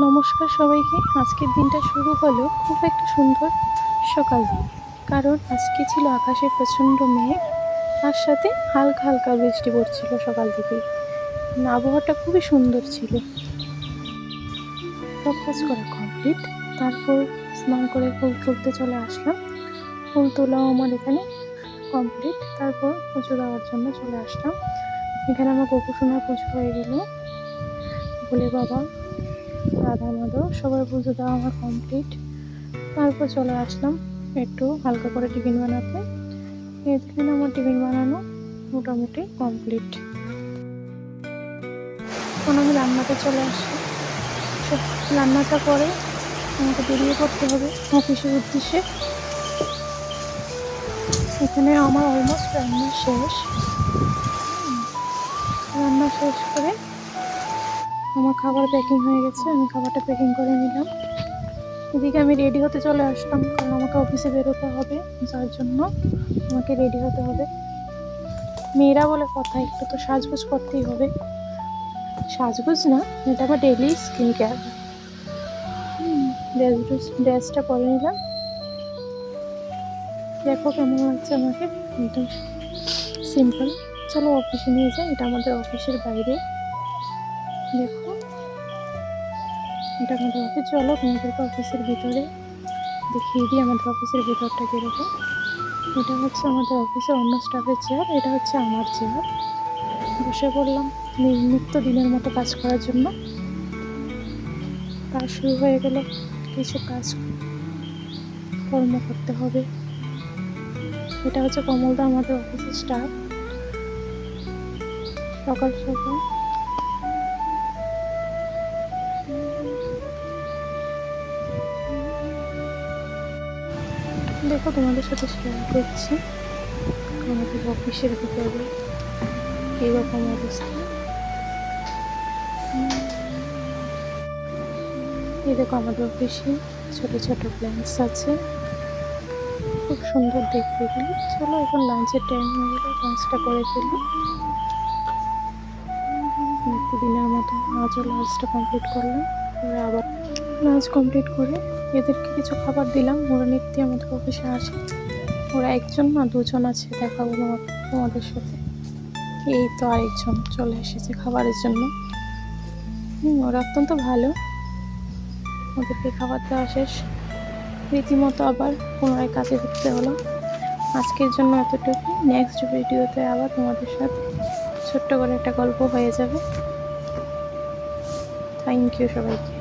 নমস্কার সবাইকে। আজকের দিনটা শুরু হলো খুব একটা সুন্দর সকাল দিয়ে, কারণ আজকে ছিল আকাশে প্রচণ্ড মেঘ, তার সাথে হালকা হালকা বৃষ্টি পড়ছিল সকাল থেকেই। আবহাওয়াটা খুবই সুন্দর ছিল। সব কাজ করা কমপ্লিট, তারপর স্নান করে ফুল তুলতে চলে আসলাম। ফুল তোলাও আমার এখানে কমপ্লিট, তারপর পুজো দেওয়ার জন্য চলে আসলাম। এখানে আমার গোপুসোনার পুজো হয়ে গেল, ভোলে বাবা, রাধা মাধব সবার পুজো দেওয়া আমার কমপ্লিট। তারপর চলে আসলাম একটু হালকা করে টিফিন বানাতে। এখানে আমার টিফিন বানানো মোটামুটি কমপ্লিট। এখন আমি রান্নাতে চলে আসি। রান্নাটা করে আমাকে বেরিয়ে পড়তে হবে অফিসের উদ্দেশ্যে। এখানে আমার অলমোস্ট রান্না শেষ। রান্না শেষ করে আমার খাবার প্যাকিং হয়ে গেছে, আমি খাবারটা প্যাকিং করে নিলাম। এদিকে আমি রেডি হতে চলে আসলাম, কারণ আমাকে অফিসে বেরোতে হবে, যার জন্য আমাকে রেডি হতে হবে। মেয়েরা বলে কথা, একটু তো সাজগোজ করতেই হবে। সাজগোজ না, এটা আমার ডেইলি স্কিন কেয়ার। ড্রেসটা পরে নিলাম, দেখো কেমন লাগছে আমাকে, একদম সিম্পল। চলো অফিসে নিয়ে যাই, এটা আমাদের অফিসের বাইরে। দেখো এটা আমাদের অফিস। চলো তোমাদেরকে অফিসের ভিতরে দেখিয়ে দিই আমাদের অফিসের ভিতরটা কীরকম। এটা হচ্ছে আমাদের অফিসের অন্য স্টাফের চেয়ার, এটা হচ্ছে আমার চেয়ার। বসে পড়লাম নিত্য দিনের মতো কাজ করার জন্য। কাজ শুরু হয়ে গেল, কিছু কাজ কর্ম করতে হবে। এটা হচ্ছে কমলদা, আমাদের অফিসের স্টাফ। সকাল সকাল দেখো তোমাদের সাথে শেয়ার করছি আমাদের অফিসের ভিতরে কীরকম অবস্থা। এই দেখো আমাদের অফিসে ছোট ছোট প্ল্যান্টস আছে, খুব সুন্দর দেখতে গেলে। চলো এখন লাঞ্চের টাইম হয়ে গেলে লাঞ্চটা করে ফেলি। নিত্যদিনের মতো আজও লাঞ্চটা কমপ্লিট করলাম, পরে আবার লাঞ্চ কমপ্লিট করে এদেরকে কিছু খাবার দিলাম। ওরা নিত্যই আমাদের অফিসে আসে, ওরা একজন না দুজন আছে, দেখাবো তোমাদের সাথে। এই তো আরেকজন চলে এসেছে খাবারের জন্য। ওরা অত্যন্ত ভালো। ওদেরকে খাবার দেওয়া শেষ, রীতিমতো আবার পুনরায় কাজে ঢুকতে হলো। আজকের জন্য এতটুকু। নেক্সট ভিডিওতে আবার তোমাদের সাথে ছোট্ট করে একটা গল্প হয়ে যাবে। থ্যাংক ইউ সবাইকে।